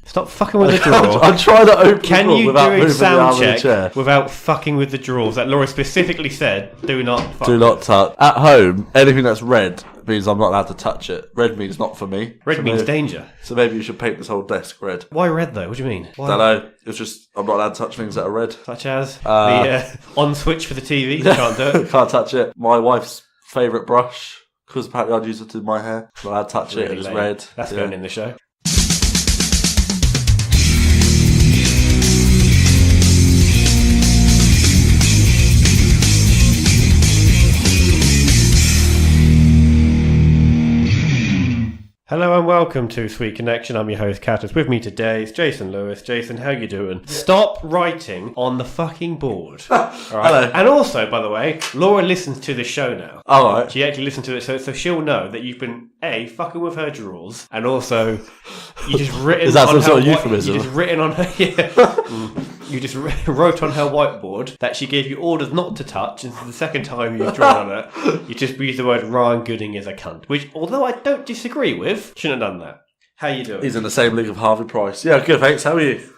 Stop fucking with the drawer. I'm trying to open the Can drawer you without do a moving the arm sound of the check chair. without fucking with the drawers that Laura specifically said do not fuck Do not with? touch. At home, anything that's red means I'm not allowed to touch it. Red means not for me. Red means danger. So maybe you should paint this whole desk red. Why red though? What do you mean? Why? Don't know. It's just I'm not allowed to touch things that are red. Such as the on switch for the TV. You can't do it. Can't touch it. My wife's favourite brush, because apparently I'd use it to do my hair. I'm not allowed to touch it. It's lame. red. That's going in the show. Hello and welcome to Sweet Connection. I'm your host, Catus. With me today is Jason Lewis. Jason, how you doing? Stop writing on the fucking board. All right. Hello. And also, by the way, Laura listens to the show now. All right. She actually listens to it, so she'll know that you've been fucking with her drawers, and also you just written. Is that on some her sort of euphemism? You just written on her. You just wrote on her whiteboard that she gave you orders not to touch, and this is the second time you've drawn on it. You just used the word Ryan Gooding is a cunt, which, although I don't disagree with, shouldn't have done that. How you doing? He's in the same league of Harvey Price. Yeah, good, thanks. How are you?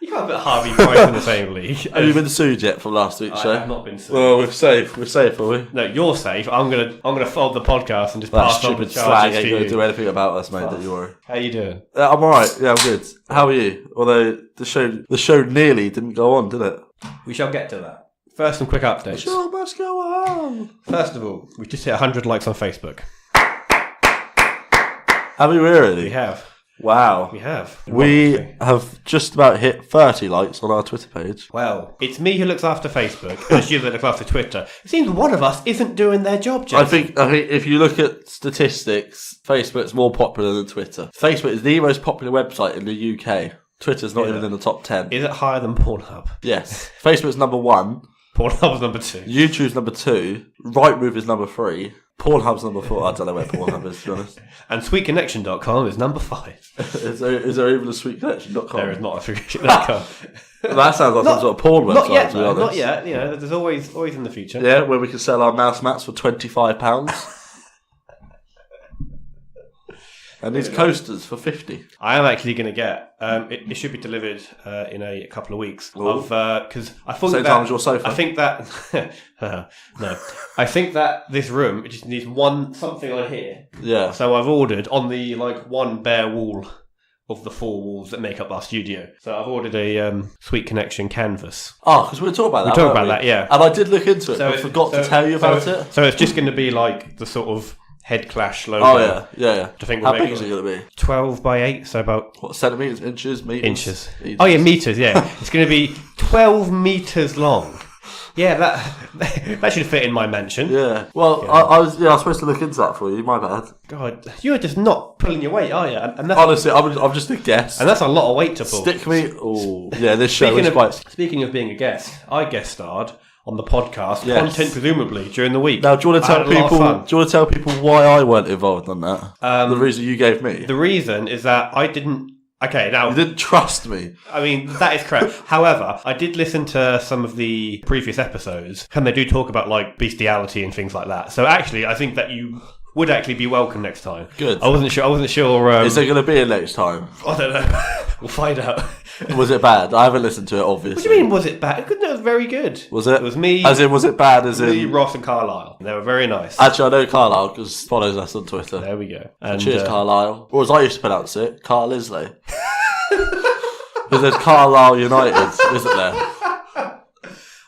You can't put Harvey Price in the same league. Have you been sued yet from last week's show? I have not been sued. Well, we're safe. We're safe, are we? No, you're safe. I'm gonna fold the podcast and just That pass on the stupid slag charges ain't to going to you. do anything about us, mate, don't you worry. How you doing? I'm alright. Yeah, I'm good. How are you? Although the show nearly didn't go on, did it? We shall get to that. First, some quick updates. The show must go on. First of all, we just hit 100 likes on Facebook. Have we really? We have. Wow. We have. We have just about hit 30 likes on our Twitter page. Well, it's me who looks after Facebook, and it's you that looks after Twitter. It seems one of us isn't doing their job, Jason. I think if you look at statistics, Facebook's more popular than Twitter. Facebook is the most popular website in the UK. Twitter's not even in the top 10. Is it higher than Pornhub? Yes. Facebook's number 1. Pornhub's number 2. YouTube's number 2. Rightmove is number 3. Pornhub's number 4. I don't know where Pornhub is, to be honest. And sweetconnection.com is number 5. Is there even a sweetconnection.com? There is not a sweetconnection.com. That sounds like some sort of porn website, Not yet, to be though. honest. Not yet. You know, there's always in the future. Yeah, where we can sell our mouse mats for £25. And these coasters for 50. I am actually going to get. It should be delivered in a couple of weeks. Because I thought Same time as your sofa. I think that no. I think that this room it just needs something on here. Yeah. So I've ordered on the one bare wall of the 4 walls that make up our studio. So I've ordered a Sweet Connection canvas. Oh, because we were talking about that. We're talking about that, yeah. And I did look into it, but I forgot to tell you about it. So it's just going to be like the sort of Head Clash logo. Oh yeah. I think How big is it going to be? 12 by 8, so about what, centimetres, inches, metres? Inches. Oh yeah, meters. Yeah, it's going to be 12 meters long. Yeah, that should fit in my mansion. Yeah. Well, yeah. I was supposed to look into that for you. My bad. God, you're just not pulling your weight, are you? And that's, honestly, I'm just a guest. And that's a lot of weight to pull. Stick me. Oh, yeah. This show is quite. Speaking of being a guest, I guest starred on the podcast, content presumably during the week. Now, do you want to tell people? Do you want to tell people why I weren't involved on that? The reason you gave me. The reason is that I didn't. Okay, now you didn't trust me. I mean, that is correct. However, I did listen to some of the previous episodes, and they do talk about like bestiality and things like that. So actually, I think that you would actually be welcome next time. Good. I wasn't sure. Is there going to be a next time? I don't know. We'll find out. Was it bad? I haven't listened to it, obviously. What do you mean, was it bad? It was very good. Was it? It was me. As in, was it bad? As me, in Ross and Carlisle. They were very nice. Actually, I know Carlisle because follows us on Twitter. There we go. And, cheers, Carlisle. Or as I used to pronounce it, Carl Isley. Because there's Carlisle United, isn't there?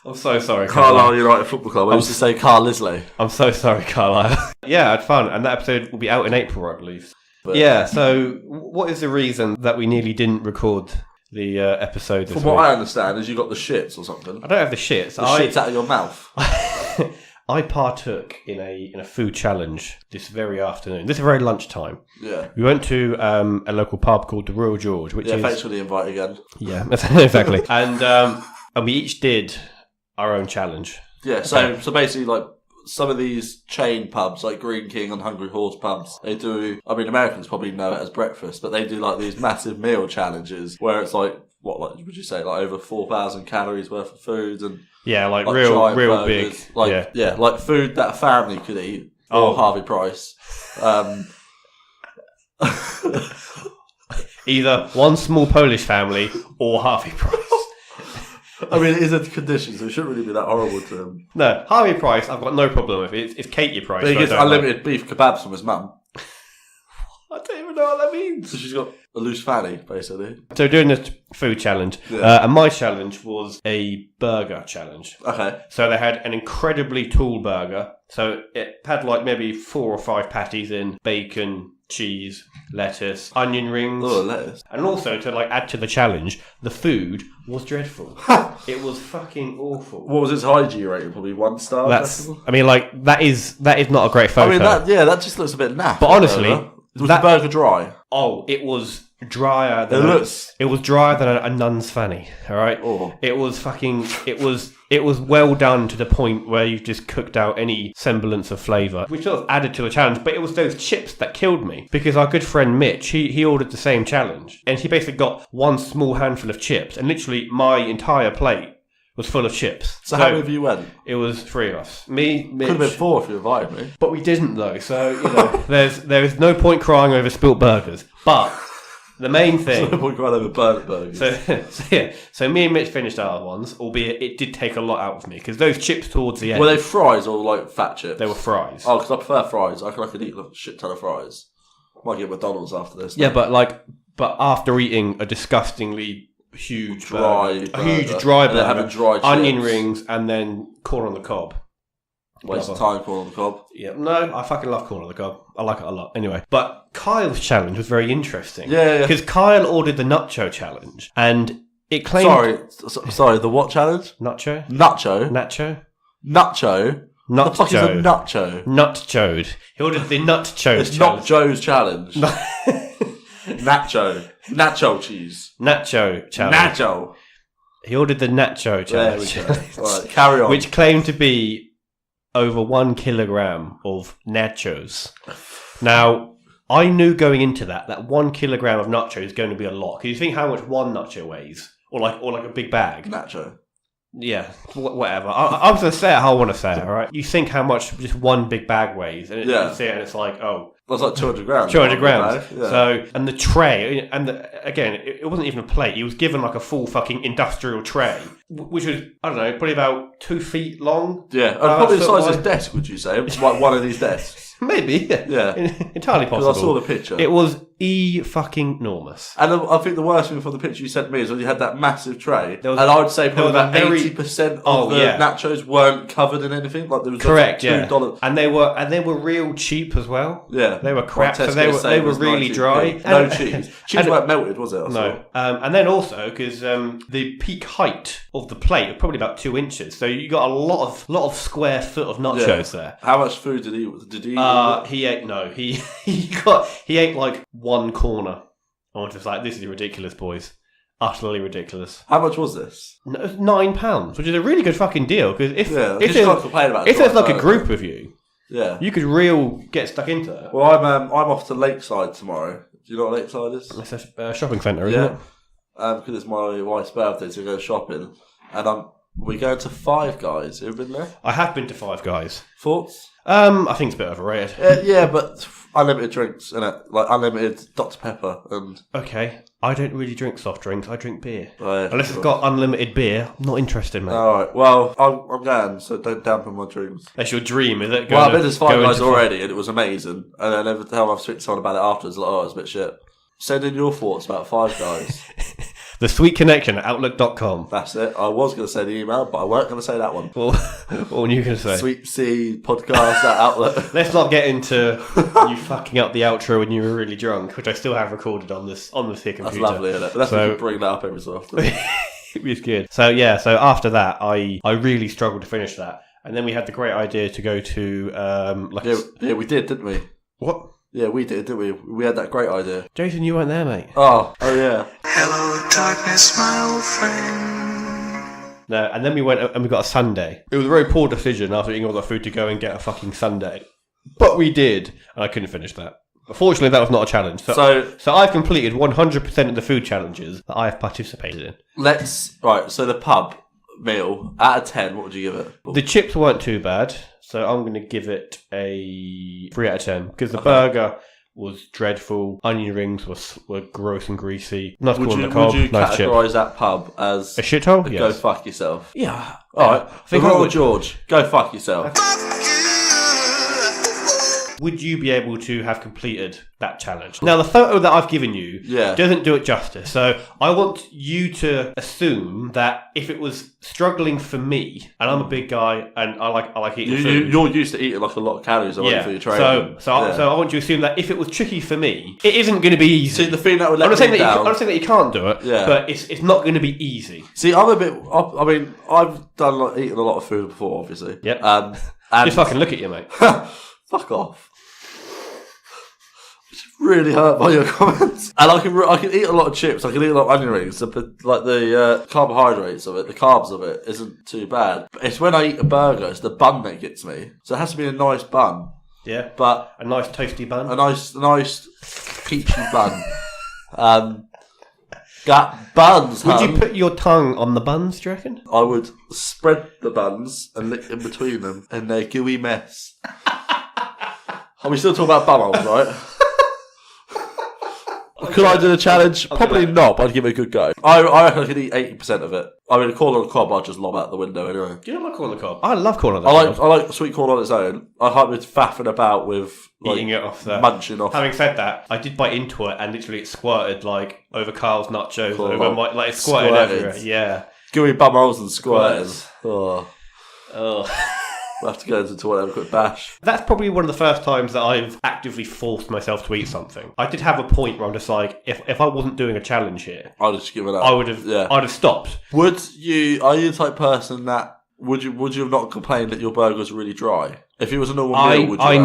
I'm so sorry, Carlisle United Football Club. I used to say Carl Isley. I'm so sorry, Carlisle. Yeah, I had fun, and that episode will be out in April, I believe. But yeah, so what is the reason that we nearly didn't record the episode this week? From what I understand is you got the shits or something. I don't have the shits. The shits out of your mouth. I partook in a food challenge this very afternoon. This is very lunchtime. Yeah. We went to a local pub called the Royal George, which is... thanks for the invite again. Yeah, exactly. And we each did our own challenge. Yeah, so basically, like, some of these chain pubs, like Green King and Hungry Horse pubs, they do... I mean, Americans probably know it as breakfast, but they do, like, these massive meal challenges where it's, like, would you say, like, over 4,000 calories worth of food and... Yeah, like real big. Like, yeah, like food that a family could eat. Or Harvey Price. Either one small Polish family or Harvey Price. I mean, it is a condition, so it shouldn't really be that horrible to him. No, Harvey Price, I've got no problem with it. It's Katie Price. But he gets unlimited beef kebabs from his mum. I don't even know what that means. So she's got a loose fanny, basically. So doing this food challenge, and my challenge was a burger challenge. Okay. So they had an incredibly tall burger. So it had like maybe 4 or 5 patties in, bacon, cheese, lettuce, onion rings. Oh, lettuce. And also to like add to the challenge, the food was dreadful. It was fucking awful. What was its hygiene rating? Probably 1 star. I mean, like that is not a great photo. I mean, that just looks a bit naff. But honestly, was the burger dry? Oh, it was drier than it was drier than a nun's fanny. All right. Oh. It was fucking. It was well done to the point where you've just cooked out any semblance of flavour, which sort of added to the challenge. But it was those chips that killed me, because our good friend Mitch, he ordered the same challenge, and he basically got one small handful of chips, and literally my entire plate was full of chips. So how many of you went? It was 3 of us. Me, Mitch. Could have been 4 if you invited me. But we didn't though, so you know, there's no point crying over spilt burgers. But the main thing. No point crying over burnt burgers. So me and Mitch finished our ones, albeit it did take a lot out of me, because those chips towards the end. Were they fries or like fat chips? They were fries. Oh, because I prefer fries. I could eat a shit ton of fries. Might get McDonald's after this. Yeah, but after eating a disgustingly huge dry burger, having dry chips. Onion rings, and then corn on the cob. Waste of time, corn on the cob. Yeah, no, I fucking love corn on the cob. I like it a lot. Anyway, but Kyle's challenge was very interesting. Yeah. Because Kyle ordered the nacho challenge, and it claimed... Sorry, the what challenge? Nacho. Nacho. The fuck is a nacho? Nutchode. He ordered the nutchode challenge. It's not Joe's challenge. Nacho cheese. Nacho challenge. Nacho. He ordered the nacho challenge. There we go. All right, carry on. Which claimed to be over 1 kilogram of nachos. Now, I knew going into that 1 kilogram of nacho is going to be a lot. Because you think how much one nacho weighs, or like a big bag. Nacho. Yeah, whatever. I was going to say it how I want to say it, all right? You think how much just one big bag weighs, and you see it and it's like, oh. That's like 200 grams. 200 grams. Yeah. So, and the tray, again, it wasn't even a plate. He was given like a full fucking industrial tray, which was, I don't know, probably about 2 feet long. Yeah, probably the size of this desk, would you say? It's like one of these desks. Maybe, yeah. Entirely possible. Because I saw the picture. It was fucking enormous. And I think the worst thing from the picture you sent me is when you had that massive tray, and I would say probably about 80% of the nachos weren't covered in anything. Like there was correct, like $2. And they were real cheap as well. Yeah, they were crap. So they were really dry. Yeah. No cheese. Cheese weren't melted, was it? No. And then also because the peak height of the plate was probably about 2 inches, so you got a lot of square foot of nachos there. How much food did he eat? He ate like one corner. I was just like, this is ridiculous, boys. Utterly ridiculous. How much was this? No, it was £9, which is a really good fucking deal. Because if there's like a group of you, you could get stuck into it. Well, I'm off to Lakeside tomorrow. Do you know what Lakeside is? It's a shopping centre, isn't it? Because it's my wife's birthday, so we go shopping, and we're going to Five Guys. Have you been there? I have been to Five Guys. Thoughts? I think it's a bit overrated. Yeah, but unlimited drinks, innit? Like unlimited Dr. Pepper and... Okay, I don't really drink soft drinks, I drink beer. Oh, yeah, unless it's got unlimited beer, I'm not interested, mate. Alright, well, I'm going, so don't dampen my dreams. That's your dream, is it? I've been to Five Guys already, and it was amazing. And then every time I've switched on about it afterwards, like, oh, it's a bit shit. Send in your thoughts about Five Guys. The Sweet Connection at Outlook.com. That's it. I was going to say the email, but I weren't going to say that one. What were you going to say? Sweet C podcast at Outlook. Let's not get into you fucking up the outro when you were really drunk, which I still have recorded on this here computer. That's lovely, isn't it? But that's why we bring that up every so often. It was good. So after that, I really struggled to finish that. And then we had the great idea to go to... we did, didn't we? What? Yeah, we did, didn't we? We had that great idea. Jason, you weren't there, mate. Oh yeah. Hello, darkness, my old friend. No, and then we went and we got a sundae. It was a very poor decision after eating all the food to go and get a fucking sundae. But we did, and I couldn't finish that. Fortunately, that was not a challenge. So I've completed 100% of the food challenges that I have participated in. So the pub meal, out of 10, what would you give it? The chips weren't too bad. So I'm going to give it a 3 out of 10 because the burger was dreadful. Onion rings were gross and greasy. Nice corn on the Would cob. you Nice chip. categorise that pub as A shithole? go Yes. fuck yourself? Yeah. Alright. I think I Royal would. George, go fuck yourself. Would you be able to have completed that challenge? Now, the photo that I've given you doesn't do it justice. So I want you to assume that if it was struggling for me, and I'm a big guy and I like eating food. You're used to eating like a lot of calories already for your training. So I want you to assume that if it was tricky for me, it isn't going to be easy. See, the thing that would let I'm not saying me that down. I'm not saying that you can't do it, but it's not going to be easy. See, I'm a bit. I mean, I've done eaten a lot of food before, obviously. Yep. And Just fucking look at you, mate. fuck off. Really hurt by your comments. And I can eat a lot of chips. I can eat a lot of onion rings. Like the carbohydrates of it, the carbs of it, isn't too bad. But it's when I eat a burger, it's the bun that gets me. So it has to be a nice bun. Yeah. But A nice toasty bun. a nice peachy bun. Got buns. Would hun. you put your tongue on the buns, do you reckon? I would spread the buns and lick in between them in their gooey mess. Are we still talking about bum holes, right? Could I do the challenge? Probably not, but I'd give it a good go. I reckon I could eat 80% of it. I mean, corn on the cob, I'd just lob out the window anyway. Do you not like corn on the cob? I love corn on the I cob. like sweet corn on its own. I can't be faffing about with Eating it off the... munching off. Having said that, I did bite into it and literally it squirted like over Carl's nachos. Cool. Over my, like it squirted everywhere. Yeah. Gooey bum holes and squirting. Oh. We'll have to go into the toilet and have a quick bash. That's probably one of the first times that I've actively forced myself to eat something. I did have a point where I'm just like, if I wasn't doing a challenge here, I'd just give it up. I would have. Yeah. I'd have stopped. Are you the type of person that would you have not complained that your burger was really dry? If it was a normal meal, would you? I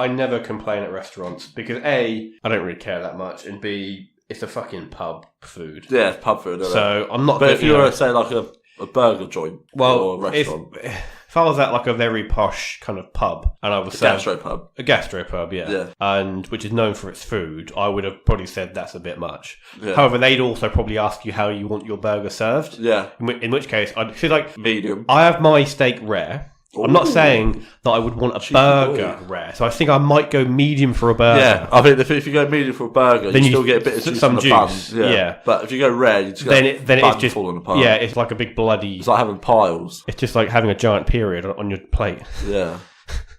never complain at restaurants because A, I don't really care that much, and B, it's a fucking pub food. Yeah, it's pub food. Isn't it? So I'm not. But gonna, if you were say like a burger joint or a restaurant, if I was at like a very posh kind of pub and I was gastropub, a gastropub, yeah, and which is known for its food, I would have probably said that's a bit much. Yeah. However, they'd also probably ask you how you want your burger served. Yeah. In which case, I'd feel like medium. I have my steak rare. Ooh. I'm not saying that I would want a burger rare, so I think I might go medium for a burger. Yeah, I think if you go medium for a burger, Then you you still get a bit of juice some on the juice, bun. yeah. But if you go rare, you just Then get it's just falling apart. yeah, it's like a big bloody. It's like having piles. It's just like having a giant period on your plate. Yeah.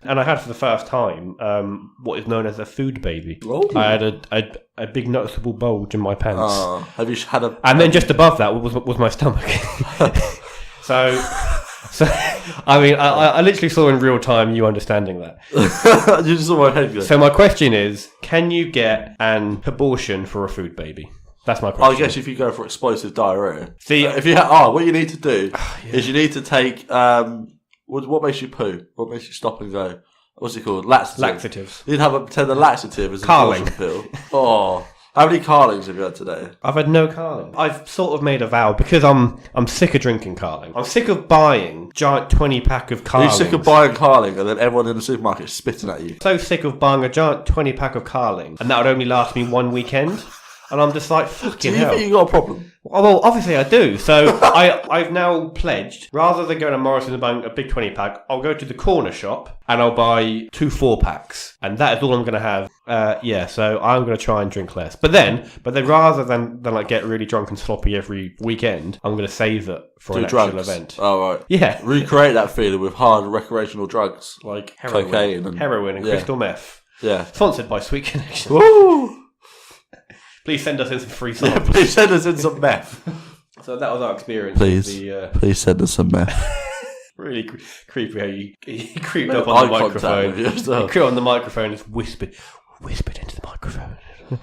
And I had for the first time what is known as a food baby. Ooh. I had a big noticeable bulge in my pants. Have you had a? And then just above that was my stomach. So I mean, I literally saw in real time you understanding that. You just saw my head go. So my question is, can you get an abortion for a food baby? That's my question. I guess if you go for explosive diarrhea. See, if you what you need to do is you need to take what makes you poo? What makes you stop and go? What's it called? laxatives. You'd have pretend the laxative is a Carling. pill. Oh. How many carlings have you had today? I've had no Carling. I've sort of made a vow because I'm sick of drinking Carling. I'm sick of buying giant 20-pack of Are Carlings. you sick of buying carling and then everyone in the supermarket is spitting at you? So sick of buying a giant 20-pack of Carling and that would only last me one weekend. And I'm just like, Do fucking you hell. think you got a problem? Well, obviously I do. So I've now pledged, rather than going to Morrison's and buying a big 20-pack, I'll go to the corner shop and I'll buy 2 4-packs. And that is all I'm going to have. So I'm going to try and drink less. But then rather than like get really drunk and sloppy every weekend, I'm going to save it for an actual event. Oh, right. Yeah. Recreate that feeling with hard recreational drugs. Like cocaine and crystal meth. Yeah. Sponsored by Sweet Connection. Woo! Please send us in some free songs. Yeah, please send us in some meth. So that was our experience. Please. Please send us some meth. Really creepy how you creeped up on the microphone. You creeped on the microphone and just whispered into the microphone.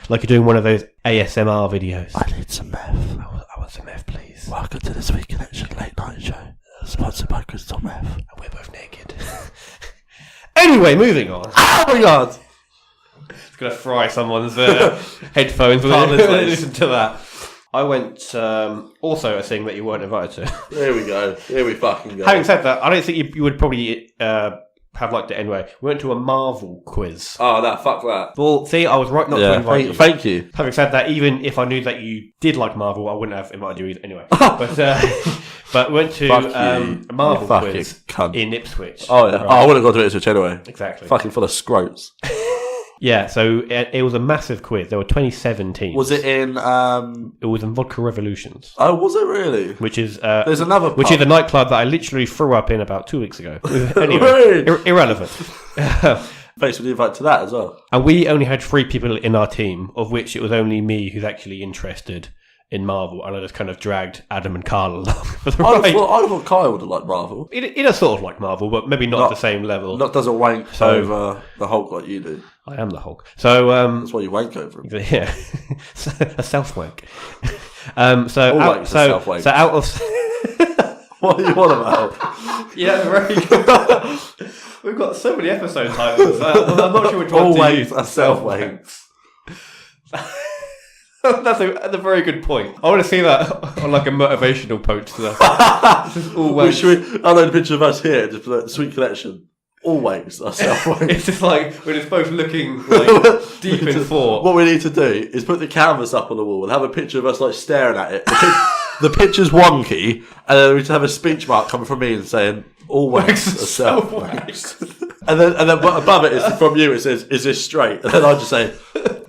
Like you're doing one of those ASMR videos. I need some meth. I want some meth, please. Welcome to the Sweet Connection late night show. Sponsored by Crystal Meth. And we're both naked. Anyway, moving on. Oh my god! It's going to fry someone's headphones when they listen to that. I went, also a thing that you weren't invited to. There we go. Here we fucking go. Having said that, I don't think you would probably have liked it anyway. We went to a Marvel quiz. Oh, no, fuck that. Well, see, I was right not to invite you. Thank you. Having said that, even if I knew that you did like Marvel, I wouldn't have invited you either anyway. But we went to a Marvel quiz cunt. in Ipswich. Oh, yeah. Right. Oh, I wouldn't have gone to Ipswich anyway. Exactly. Fucking full of scrotes. Yeah, so it was a massive quiz. There were 27 teams. Was it in? It was in Vodka Revolutions. Oh, was it really? Which is There's another pub. which is a nightclub that I literally threw up in about 2 weeks ago. Anyway, irrelevant. Thanks for the invite to that as well. And we only had 3 people in our team, of which it was only me who's actually interested in Marvel, and I just kind of dragged Adam and Carl along for the ride. I thought Kyle would have liked Marvel. It is sort of like Marvel, but maybe not at the same level. Doesn't wank over the Hulk like you do. I am the Hulk. So that's why you wank over him. Yeah, a self wank. So out of what are you on about? Yeah, very good. We've got so many episode titles. I'm not sure which one to use. All self wanks. That's a very good point. I want to see that on like a motivational poster. Just all wanks. Should we upload a picture of us here? Just like Sweet Collection. Always are self wanks. It's just like we're just both looking like deep in thought. What we need to do is put the canvas up on the wall and have a picture of us like staring at it. The picture's wonky, and then we just have a speech mark coming from me and saying, "All wanks are self wanks." And then above it is from you. It says, "Is this straight?" And then I just say,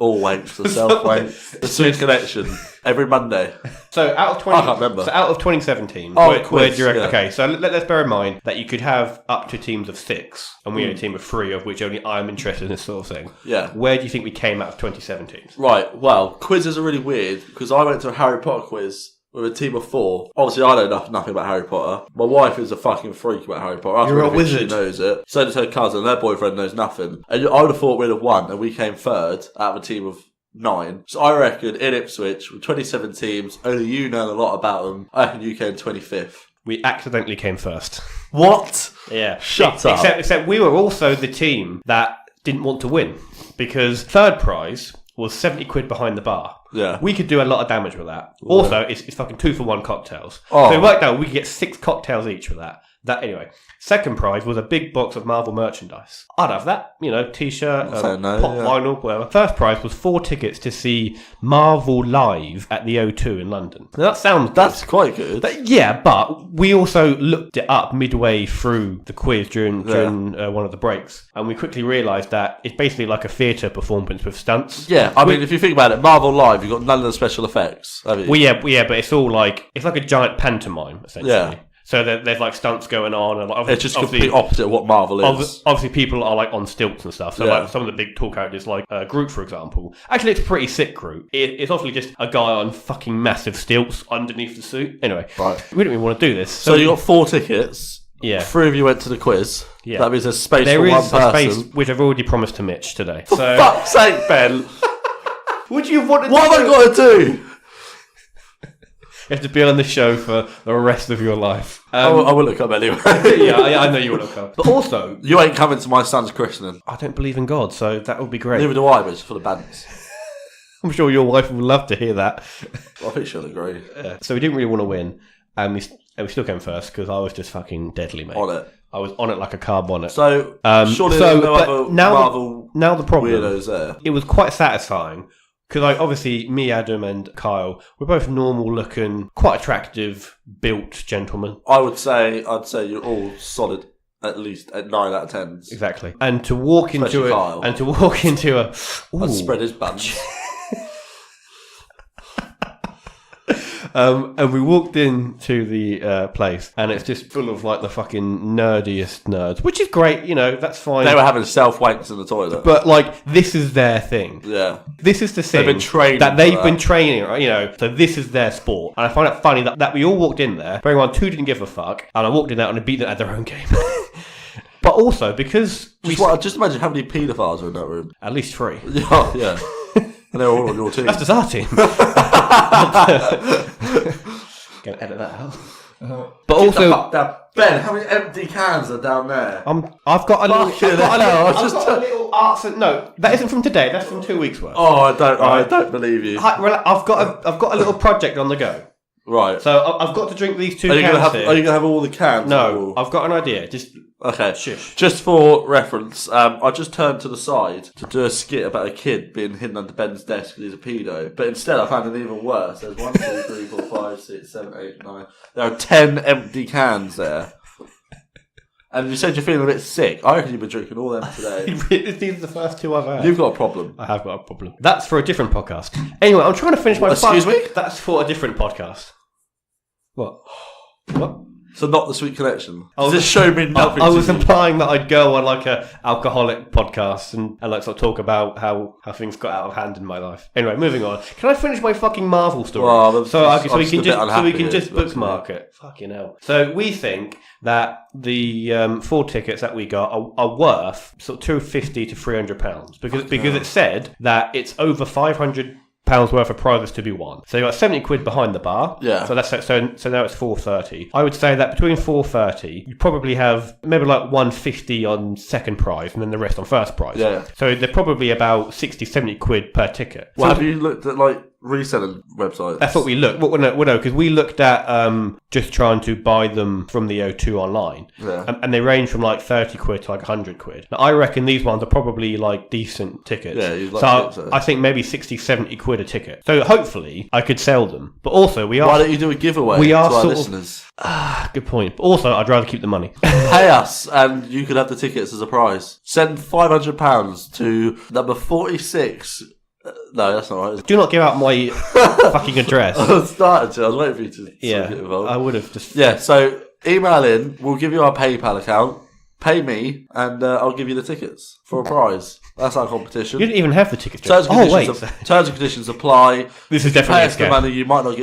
"All wanks are self wanks." The Sweet Connection every Monday. So out of 20, I can't remember. So out of 2017, quiz, where do you reckon? yeah. Okay, so let's bear in mind that you could have up to teams of 6, and we had a team of 3, of which only I'm interested in this sort of thing. Yeah. Where do you think we came out of 2017? Right. Well, quizzes are really weird because I went to a Harry Potter quiz with a team of 4. Obviously, I know nothing about Harry Potter. My wife is a fucking freak about Harry Potter. You're a really think wizard. She knows it. So does her cousin. Their boyfriend knows nothing. And I would have thought we'd have won, and we came 3rd out of a team of 9. So I reckon in Ipswich, with 27 teams, only you know a lot about them. I reckon you came 25th. We accidentally came 1st. What? Yeah. Shut up. Except we were also the team that didn't want to win, because 3rd prize was 70 quid behind the bar. Yeah. We could do a lot of damage with that. Also, it's fucking 2 for 1 cocktails. Oh. So it worked out we could get 6 cocktails each with that. Anyway. 2nd prize was a big box of Marvel merchandise. I'd have that. T-shirt, pop vinyl, whatever. 1st prize was 4 tickets to see Marvel live at the O2 in London. Now, That's quite good. But we also looked it up midway through the quiz during one of the breaks, and we quickly realised that it's basically like a theatre performance with stunts. Yeah, I mean, if you think about it, Marvel Live, you've got none of the special effects, have you? Well, yeah, but it's all like a giant pantomime essentially. Yeah. So there's like stunts going on, and like, It's just complete opposite of what Marvel is. Obviously, people are like on stilts and stuff. So Yeah. like some of the big tall characters, like Groot, for example. Actually, it's pretty sick. Groot. It's obviously just a guy on fucking massive stilts underneath the suit. Anyway, Right. we don't even want to do this. So you got 4 tickets. Yeah. 3 of you went to the quiz. Yeah. That means there's space There for is one a person. space which I've already promised to Mitch today. So Fuck's sake, Ben. would you want to? What have I got to do? You have to be on the show for the rest of your life. I will look up anyway. yeah, I know you want to come. But also, You ain't coming to my son's christening. I don't believe in God, so that would be great. Neither do I, but it's for the bands. I'm sure your wife would love to hear that. I think she'll agree. So we didn't really want to win, and we still came 1st because I was just fucking deadly, mate. On it. I was on it like a car bonnet. So, surely there's no other Marvel now the problem, weirdos there. it was quite satisfying because obviously me, Adam, and Kyle were both normal-looking, quite attractive, built gentlemen. I'd say you're all solid, at least at 9 out of 10s. Exactly, and to walk into Especially Kyle. a I'd spread his buns. and we walked into the place, and it's just full of like the fucking nerdiest nerds, which is great. That's fine. They were having self-wanks in the toilet. But like, this is their thing. Yeah. This is the thing They've been training that they've for been that. training, right? So this is their sport. And I find it funny that we all walked in there, bearing in mind 2 didn't give a fuck, and I walked in there and I beat them at their own game. But also, because Just imagine how many paedophiles are in that room. at least 3. Yeah. And they're all on your team. That's just our team. Gonna edit that out. But also, Ben, how many empty cans are down there? I've got a little. Fucking I've got a hell, little, I I've got a little arts. No, that isn't from today. That's from 2 weeks worth. Oh, I don't believe you. I've got a little project on the go. Right. So I've got to drink these 2 Are you cans gonna here. have all the cans? No, I've got an idea. Just okay. shush. Just for reference, I just turned to the side to do a skit about a kid being hidden under Ben's desk because he's a pedo. But instead, I found it even worse. There's 1, 2, 3, 4, 5, 6, 7, 8, 9. There are 10 empty cans there. And you said you're feeling a bit sick. I reckon you've been drinking all them today. These are the first two I've had. You've got a problem. I have got a problem. That's for a different podcast. Anyway, I'm trying to finish my... Excuse me? That's for a different podcast. What? So not the Sweet Connection. Oh, Does this show me nothing? I was implying that I'd go on like a alcoholic podcast and like sort of talk about how things got out of hand in my life. Anyway, moving on. Can I finish my fucking Marvel story? Well, so we can here, just bookmark it. Fucking hell. So we think that the 4 tickets that we got are worth sort of £250 to £300 because it said that it's over £500 worth of prizes to be won. So you got 70 quid behind the bar. Yeah. So that's so now it's 430. I would say that between 430, you probably have maybe like 150 on second prize and then the rest on first prize. Yeah. So they're probably about 60, 70 quid per ticket. Well, so have you looked at like reselling websites? That's what we looked. Well, no, because we looked at just trying to buy them from the O2 online. Yeah. And they range from like 30 quid to like 100 quid. Now, I reckon these ones are probably like decent tickets. Yeah, you'd like so I think maybe 60, 70 quid a ticket. So hopefully I could sell them. But also we are... Why don't you do a giveaway to our listeners? Good point. But also I'd rather keep the money. Pay us and you could have the tickets as a prize. Send £500 to number 46... No, that's not right. Do not give out my fucking address. I was starting to. I was waiting for you to get involved. I would have just... Yeah, so email in. We'll give you our PayPal account. Pay me, and I'll give you the tickets for a prize. That's our competition. You didn't even have the tickets. Terms and conditions apply. This is definitely pay us a the scam. money. You might not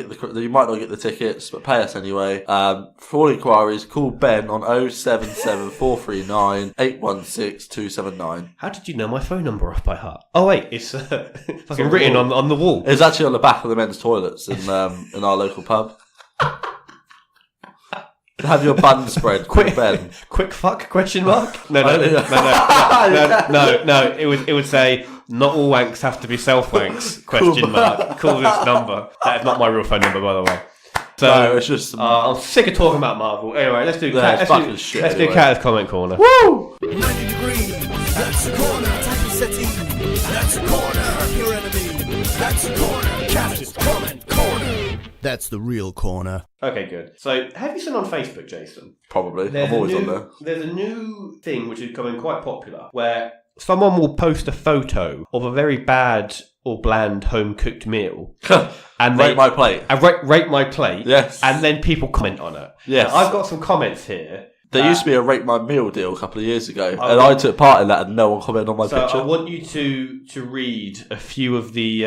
get the tickets, but pay us anyway. For all inquiries, call Ben on 077 439 816 279. How did you know my phone number off by heart? Oh wait, it's fucking written on the wall. It's actually on the back of the men's toilets in our local pub. Have your bun spread, quick Ben. Quick fuck? Question mark? No. It would say not all wanks have to be self wanks? Question mark. Call this number. That is not my real phone number, by the way. So no, it's just. I'm sick of talking about Marvel. Anyway, let's do. Let's do Cat's comment corner. Woo! 90 degrees. That's a corner. Type of settee. That's a corner. Your enemy. That's a corner. Cat's comment corner. That's the real corner. Okay, good. So, have you seen on Facebook, Jason? Probably. I'm always on there. There's a new thing which is becoming quite popular where someone will post a photo of a very bad or bland home-cooked meal. And rate my plate. Rate my plate. Yes. And then people comment on it. Yes. Now, I've got some comments here. There used to be a rate my meal deal a couple of years ago, and I took part in that and no one commented on my picture. So I want you to read a few of the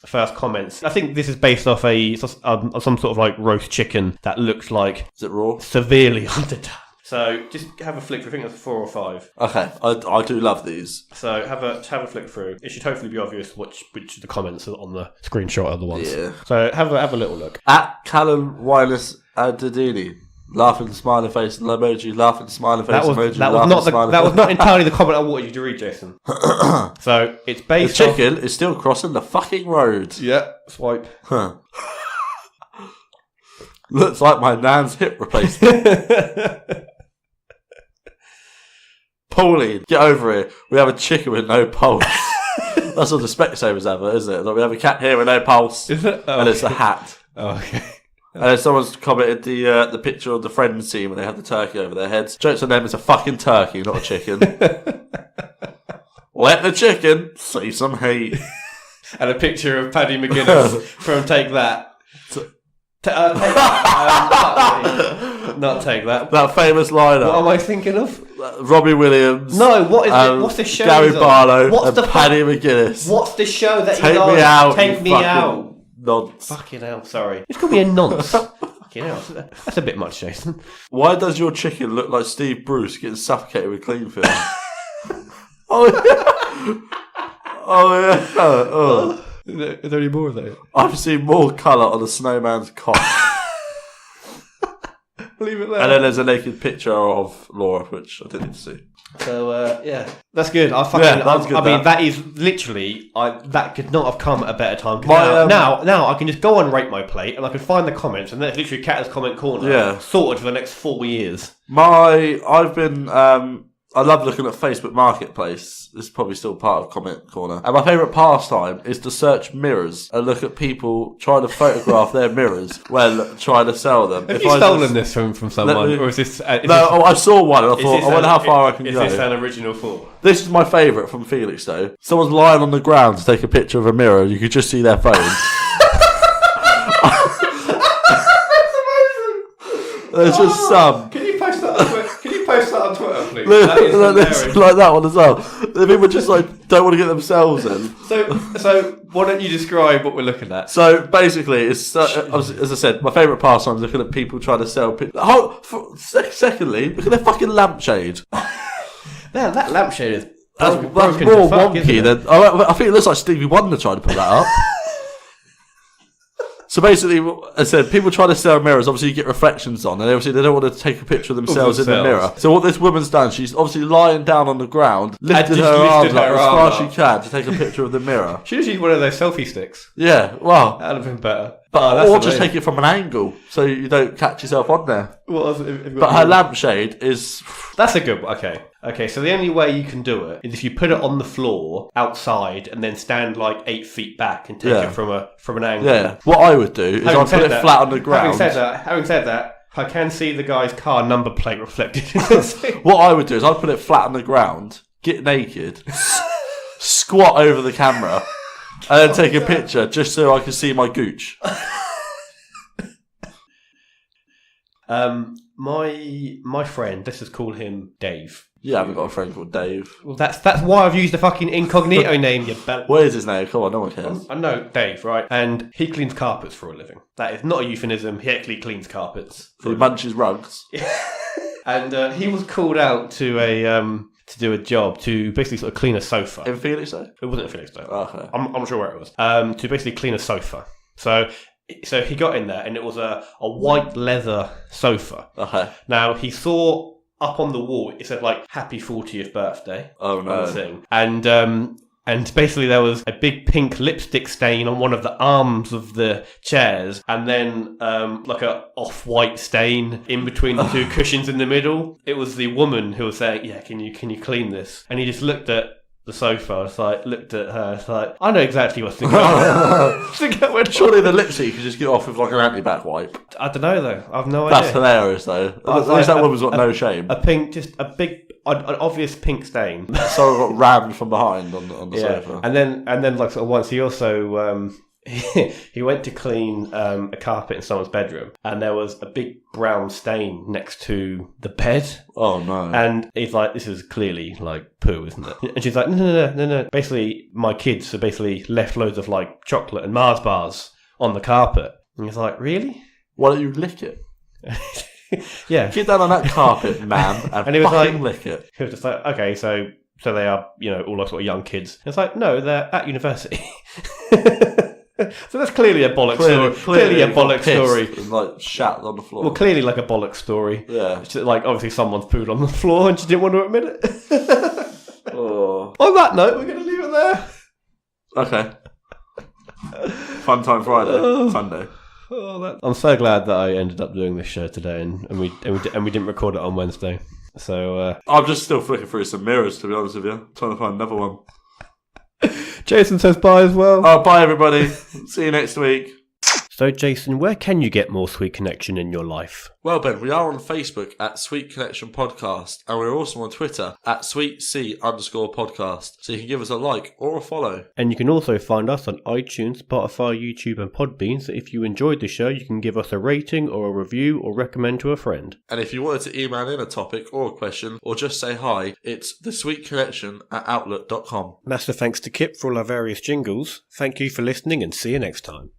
first comments. I think this is based off some sort of like roast chicken that looks like... Is it raw? Severely underdone. So just have a flick through. I think that's 4 or 5. Okay, I do love these. So have a flick through. It should hopefully be obvious which of the comments are on the screenshot are the ones. Yeah. So have a little look. At Callum Wireless Adadini. Laughing, smiling face, emoji, laughing, smiling face, emoji, that was not entirely the comment I wanted you to read, Jason. So it's based The chicken is still crossing the fucking road. Yeah, swipe. Huh. Looks like my nan's hip replacement. Pauline, get over here. We have a chicken with no pulse. That's what the Specsavers have, isn't it? Like we have a cat here with no pulse. Is it? Oh, and it's a hat. Oh, okay. And then someone's commented the picture of the Friends scene when they have the turkey over their heads. Jokes on them, it's a fucking turkey, not a chicken. Let the chicken see some heat. And a picture of Paddy McGuinness from Take That. Take that. Not Take That. That famous liner. What am I thinking of? Robbie Williams. No, what is it? What's the show? Gary Barlow. What's and Paddy McGuinness. What's the show that Take he me out. Take me out. Nonce. Fucking hell, sorry. It's called me a nonce. Fucking hell. That's a bit much, Jason. Why does your chicken look like Steve Bruce getting suffocated with clean film? Oh, yeah. Oh, yeah. Oh. Is there any more of that? I've seen more colour on a snowman's cock. Leave it there. And then there's a naked picture of Laura, which I didn't see. So, yeah. That's good. That's good. I mean, that is literally... that could not have come at a better time. Now I can just go on Rate My Plate and I can find the comments and that's literally Cat's comment corner. Yeah. Sorted for the next 4 years. I've been I love looking at Facebook Marketplace. This is probably still part of Comment Corner. And my favourite pastime is to search mirrors and look at people trying to photograph their mirrors when trying to sell them. Have you stolen this from someone? Or is this... I saw one and I thought, I wonder how far I can go. Is this an original thought? This is my favourite from Felix, though. Someone's lying on the ground to take a picture of a mirror. You could just see their phone. There's just some. Can you post that on Twitter? Please? That is hilarious. Like that one as well. The people just like don't want to get themselves in. So why don't you describe what we're looking at? So basically, it's as I said, my favourite pastime is looking at people trying to sell. Secondly, look at their fucking lampshade. Man, that lampshade is That's broken more to fuck, wonky than. I think it looks like Stevie Wonder trying to put that up. So basically, as I said, people try to sell mirrors. Obviously, you get reflections on, and obviously they don't want to take a picture of themselves in the mirror. So what this woman's done, she's obviously lying down on the ground, lifted her arms up as far as she can to take a picture of the mirror. She just used one of those selfie sticks. Yeah, well, That'd have been better. or just take it from an angle so you don't catch yourself on there. But her lampshade is. That's a good one. Okay, so the only way you can do it is if you put it on the floor outside and then stand like 8 feet back and take it from an angle. Yeah. What I would do is I'd put it flat on the ground. Having said that, I can see the guy's car number plate reflected. What I would do is I'd put it flat on the ground, get naked, squat over the camera, and then take a picture just so I can see my gooch. My friend, let's just call him Dave. Yeah, I haven't got a friend called Dave. Well, that's why I've used a fucking incognito name, you bell. What is his name? Come on, no one cares. I know, Dave, right? And he cleans carpets for a living. That is not a euphemism. He actually cleans carpets. He munches rugs. And he was called out to to do a job to basically sort of clean a sofa. In Felixstowe? It wasn't in Felixstowe. Okay. I'm not sure where it was. To basically clean a sofa. So he got in there and it was a white leather sofa. Okay. Now he saw up on the wall it said like "Happy 40th birthday." Oh no. On the thing. And basically there was a big pink lipstick stain on one of the arms of the chairs, and then like a off-white stain in between the two cushions in the middle. It was the woman who was saying, "Yeah, can you clean this?" And he just looked at the sofa, looked at her, it's like, I know exactly what's going on. Surely the lipstick you could just get off with like an anti-back wipe. I don't know though. I've no idea. That's hilarious though. At least that woman's got no shame. A pink, just a big, an obvious pink stain. So got rammed from behind on the sofa. And then like sort of once he also he went to clean a carpet in someone's bedroom, and there was a big brown stain next to the bed. Oh no. And he's like, this is clearly like poo, isn't it? And she's like, no. Basically, my kids have basically left loads of like chocolate and Mars bars on the carpet. And he's like, really? Why don't you lick it? Yeah. Get down on that carpet, ma'am, and he was like, lick it. He was just like, okay, so they are, all those sort of young kids. And it's like, no, they're at university. So that's clearly a bollock story. Clearly a bollock story. And, like, shat on the floor. Well, clearly like a bollock story. Yeah. It's just, like, obviously someone's pooed on the floor and she didn't want to admit it. Oh. On that note, we're going to leave it there. Okay. Fun Time Friday. Sunday. I'm so glad that I ended up doing this show today and we didn't record it on Wednesday. So I'm just still flicking through some mirrors, to be honest with you. Trying to find another one. Jason says bye as well. Oh, bye everybody. See you next week. So Jason, where can you get more Sweet Connection in your life? Well, Ben, we are on Facebook at Sweet Connection Podcast, and we're also on Twitter at SweetC_podcast. So you can give us a like or a follow. And you can also find us on iTunes, Spotify, YouTube, and Podbean. So if you enjoyed the show, you can give us a rating or a review or recommend to a friend. And if you wanted to email in a topic or a question or just say hi, it's thesweetconnection@outlook.com. Massive thanks to CIPP for all our various jingles. Thank you for listening and see you next time.